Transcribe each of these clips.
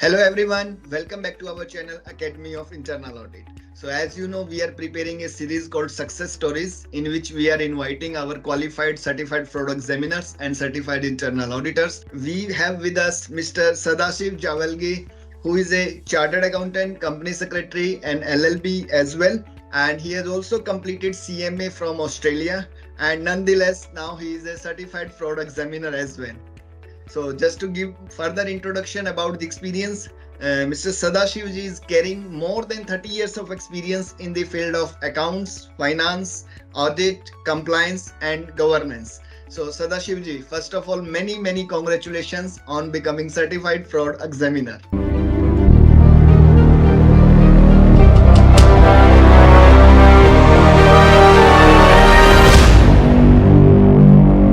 Hello everyone, welcome back to our channel Academy of Internal Audit. So as you know, we are preparing a series called Success Stories in which we are inviting our qualified certified fraud examiners and certified internal auditors. We have with us Mr. Sadashiv Javalagi, who is a chartered accountant, company secretary and LLB as well. And he has also completed CMA from Australia, and nonetheless now he is a certified fraud examiner as well. So, just to give further introduction about the experience, Mr. Sadashivji is carrying more than 30 years of experience in the field of accounts, finance, audit, compliance, and governance. So, Sadashivji, first of all, many congratulations on becoming certified fraud examiner.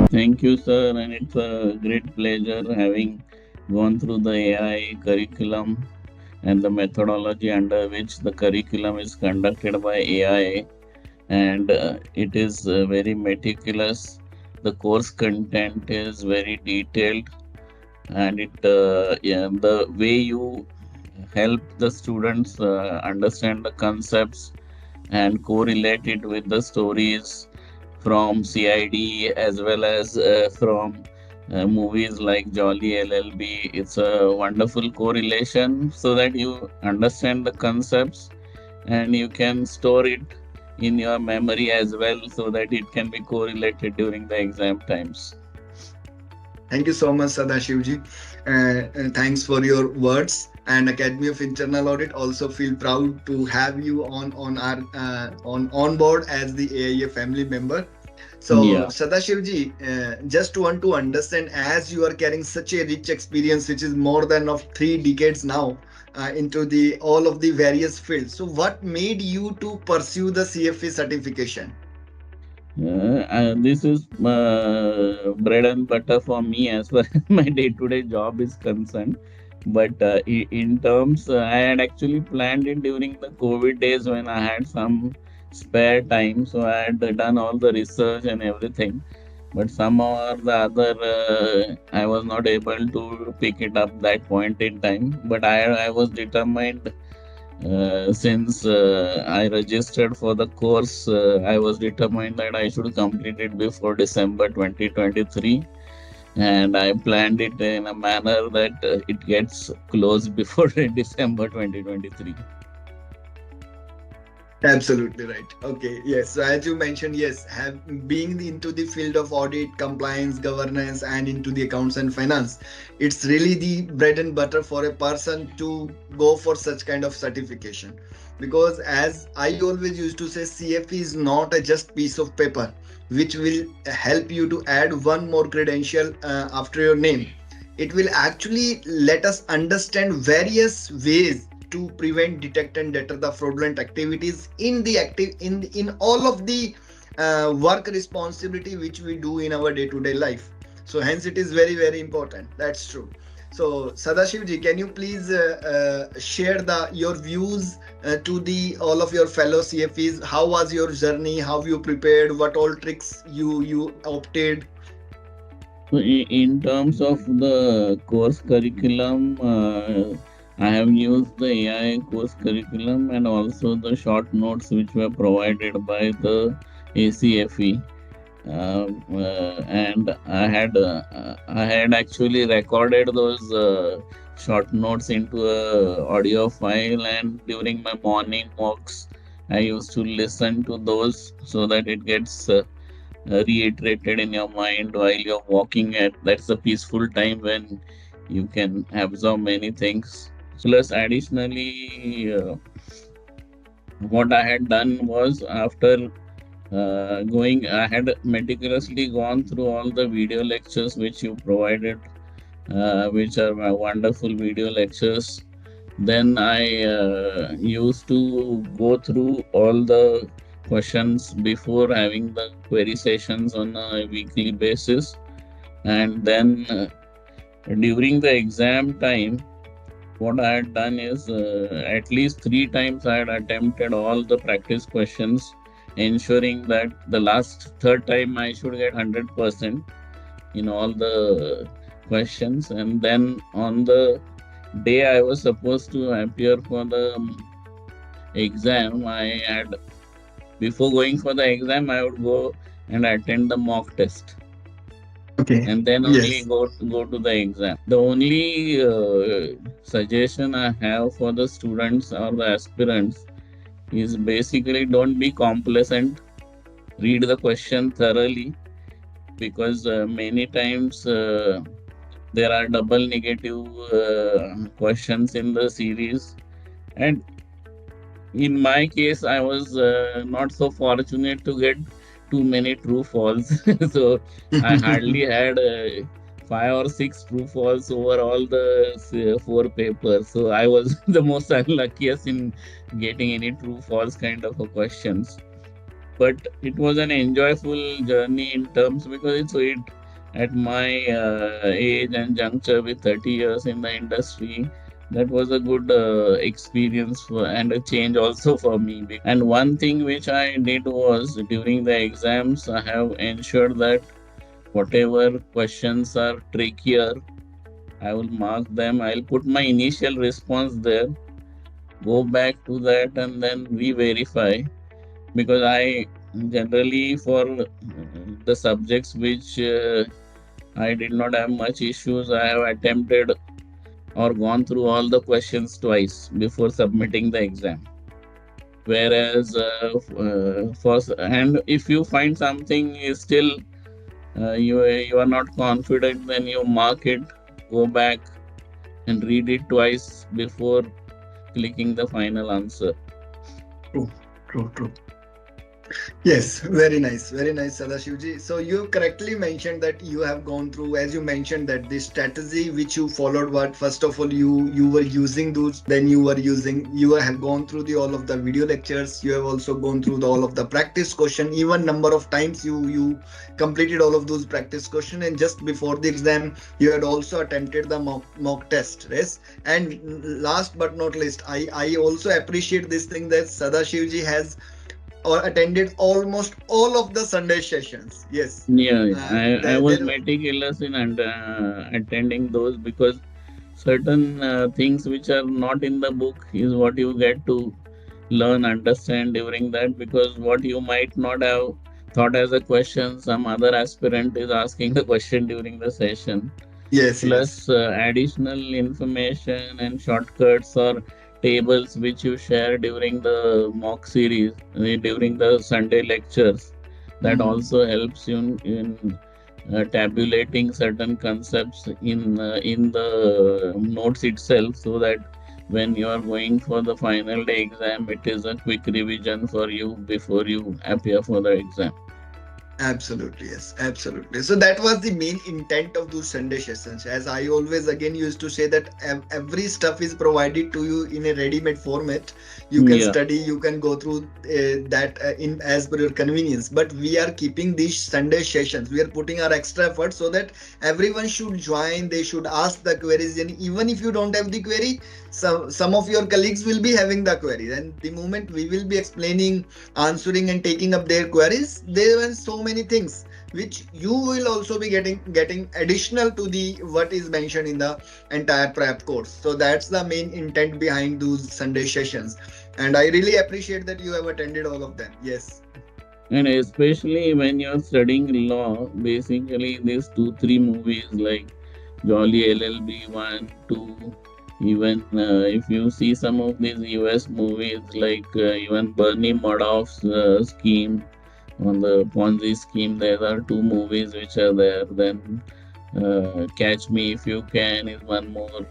Thank you, sir, and it's a great pleasure having gone through the AI curriculum and the methodology under which the curriculum is conducted by AI, and it is very meticulous. The course content is very detailed, and the way you help the students understand the concepts and correlate it with the stories from CID as well as from movies like Jolly LLB. It's a wonderful correlation so that you understand the concepts and you can store it in your memory as well so that it can be correlated during the exam times. Thank you so much, Sadashivji. And thanks for your words. And Academy of Internal Audit also feel proud to have you on board as the AIA family member. So, Yeah. Sadashivji, just want to understand, as you are carrying such a rich experience, which is more than of 3 decades now, into the all of the various fields. So, what made you to pursue the CFE certification? This is bread and butter for me as far as my day-to-day job is concerned. But in terms, I had actually planned it during the COVID days when I had some spare time. So I had done all the research and everything. But somehow or the other, I was not able to pick it up that point in time. But I was determined since I registered for the course, I was determined that I should complete it before December 2023, and I planned it in a manner that it gets closed before December 2023. Absolutely right. Okay. Yes. So as you mentioned, yes, have being into the field of audit, compliance, governance, and into the accounts and finance, it's really the bread and butter for a person to go for such kind of certification. Because as I always used to say, CFE is not a just piece of paper which will help you to add one more credential after your name. It will actually let us understand various ways to prevent, detect, and deter the fraudulent activities in the active in all of the work responsibility which we do in our day-to-day life. So hence it is very important. That's true. So Sadashivji, can you please share the your views to the all of your fellow CFEs? How was your journey? How you prepared? What all tricks you opted? So, in terms of the course curriculum, I have used the AI course curriculum and also the short notes which were provided by the ACFE. And I had actually recorded those short notes into a audio file, and during my morning walks, I used to listen to those so that it gets reiterated in your mind while you're walking. At that's a peaceful time when you can absorb many things. Plus, additionally, what I had done was after I had meticulously gone through all the video lectures which you provided, which are my wonderful video lectures. Then I used to go through all the questions before having the query sessions on a weekly basis. And then during the exam time, what I had done is at least 3 times I had attempted all the practice questions, ensuring that the last third time I should get 100% in all the questions. And then on the day I was supposed to appear for the exam, I had before going for the exam, I would go and attend the mock test, Okay. and then only Yes. go to the exam. The only suggestion I have for the students or the aspirants is basically don't be complacent. Read the question thoroughly, because many times there are double negative questions in the series. And in my case, I was not so fortunate to get too many true false. So I hardly had 5 or 6 true false over all the 4 papers. So I was the most unluckiest in getting any true false kind of a questions. But it was an enjoyable journey in terms, because it at my age and juncture with 30 years in the industry, that was a good experience and a change also for me. And one thing which I did was, during the exams, I have ensured that whatever questions are trickier, I will mark them. I'll put my initial response there, go back to that, and then re-verify, because I generally, for the subjects which I did not have much issues, I have attempted or gone through all the questions twice before submitting the exam. Whereas and if you find something is still you are not confident, then you mark it, go back and read it twice before clicking the final answer. True, true, true. Yes, very nice, Sadashivji. So you correctly mentioned that you have gone through, as you mentioned, that the strategy which you followed. What first of all you were using those, then you have gone through the all of the video lectures. You have also gone through all of the practice question. Even number of times you completed all of those practice question, and just before the exam, you had also attempted the mock test. Yes, and last but not least, I also appreciate this thing that Sadashivji has or attended almost all of the Sunday sessions. Yes. Yeah, I was There. meticulous in attending those, because certain things which are not in the book is what you get to learn, understand during that, because what you might not have thought as a question, some other aspirant is asking the question during the session. Yes, yes. Plus additional information and shortcuts or tables which you share during the mock series, during the Sunday lectures, that Mhm. also helps you in tabulating certain concepts in the notes itself, so that when you are going for the final day exam, it is a quick revision for you before you appear for the exam. Absolutely, yes, absolutely. So that was the main intent of those Sunday sessions. As I always again used to say that every stuff is provided to you in a ready-made format. You can Yeah, study, you can go through that in as per your convenience. But we are keeping these Sunday sessions. We are putting our extra effort so that everyone should join. They should ask the queries, and even if you don't have the query, some of your colleagues will be having the query. And the moment we will be explaining, answering and taking up their queries, there were so many things which you will also be getting additional to the what is mentioned in the entire prep course. So that's the main intent behind those Sunday sessions, and I really appreciate that you have attended all of them. Yes. and especially when you're studying law, basically these 2 3 movies like Jolly LLB 1, 2, even if you see some of these US movies like even Bernie Madoff's scheme on the Ponzi scheme, there are 2 movies which are there. Then Catch Me If You Can is one more,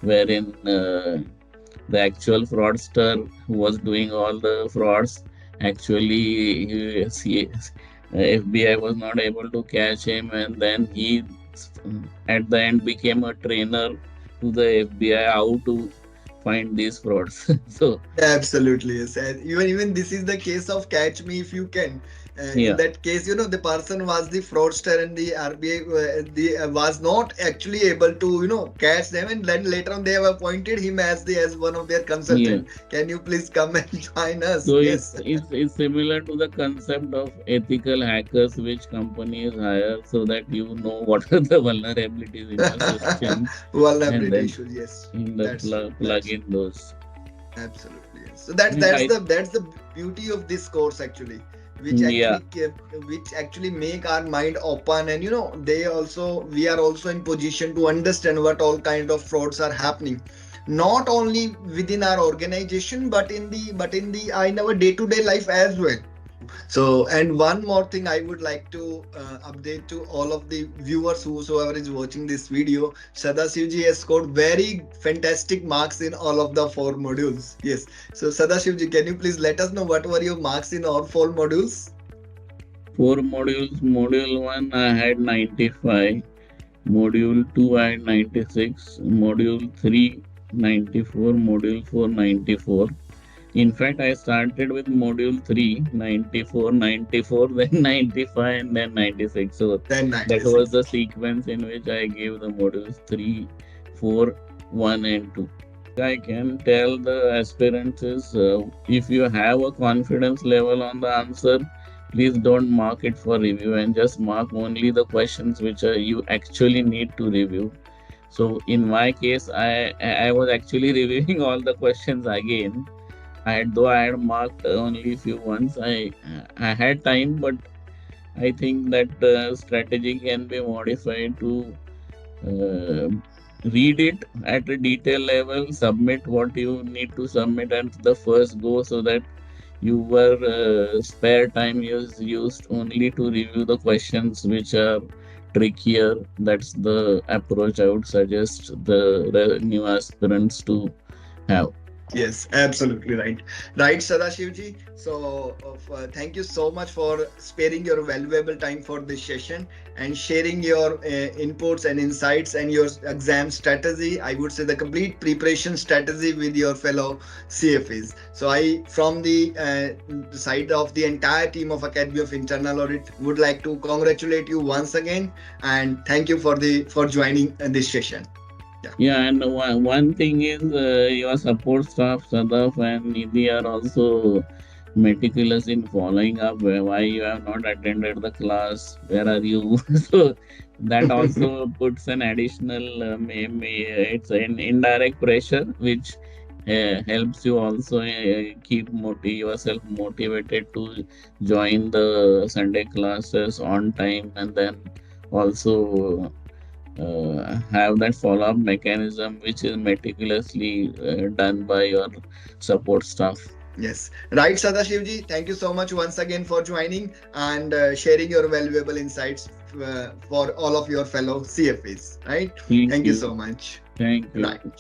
wherein the actual fraudster who was doing all the frauds, actually FBI was not able to catch him, and then he at the end became a trainer to the FBI how to find these frauds. So Absolutely, yes. And even this is the case of Catch Me If You Can. In Yeah. that case, the person was the fraudster, and the RBI was not actually able to catch them, and then later on they have appointed him as one of their Yeah. consultant. Can you please come and join us? So Yes. it's similar to the concept of ethical hackers which companies hire so that you know what are the vulnerabilities in your systems and Vulnerability then issues. Yes, in the that's true. plug in those. Absolutely, yes. So that's And that's I the that's the beauty of this course actually, which yeah, actually make our mind open, and we are also in position to understand what all kind of frauds are happening, not only within our organization, but in our day to day life as well. So, and one more thing I would like to update to all of the viewers whosoever is watching this video. Sadashivji has scored very fantastic marks in all of the four modules. Yes. So, Sadashivji, can you please let us know what were your marks in all four modules? four modules. Module 1 I had 95, module 2 I had 96, module 3 94, module 4 94. In fact, I started with module 3, 94, 94, then 95, and then 96. So Then that was 96. the sequence in which I gave the modules 3, 4, 1, and 2. I can tell the aspirants is if you have a confidence level on the answer, please don't mark it for review and just mark only the questions which you actually need to review. So in my case, I was actually reviewing all the questions again. I had marked only few ones. I had time, but I think that strategy can be modified to uh, read it at a detail level, submit what you need to submit at the first go, so that your spare time is used only to review the questions which are trickier. That's the approach I would suggest the new aspirants to have. Yes, absolutely right. Right, Sadashivji. So, thank you so much for sparing your valuable time for this session and sharing your inputs and insights and your exam strategy. I would say the complete preparation strategy with your fellow CFEs. So, from the side of the entire team of Academy of Internal Audit, would like to congratulate you once again and thank you for joining this session. Yeah, and one thing is your support staff, Sadaf and Nidhi, are also meticulous in following up why you have not attended the class, where are you? So that also puts an additional, it's an indirect pressure which helps you also keep yourself motivated to join the Sunday classes on time, and then also have that follow-up mechanism which is meticulously done by your support staff. Yes, right, Sadashivji. Thank you so much once again for joining and sharing your valuable insights for all of your fellow CFAs. Right? Thank Thank you you. so much. Thank you. Right.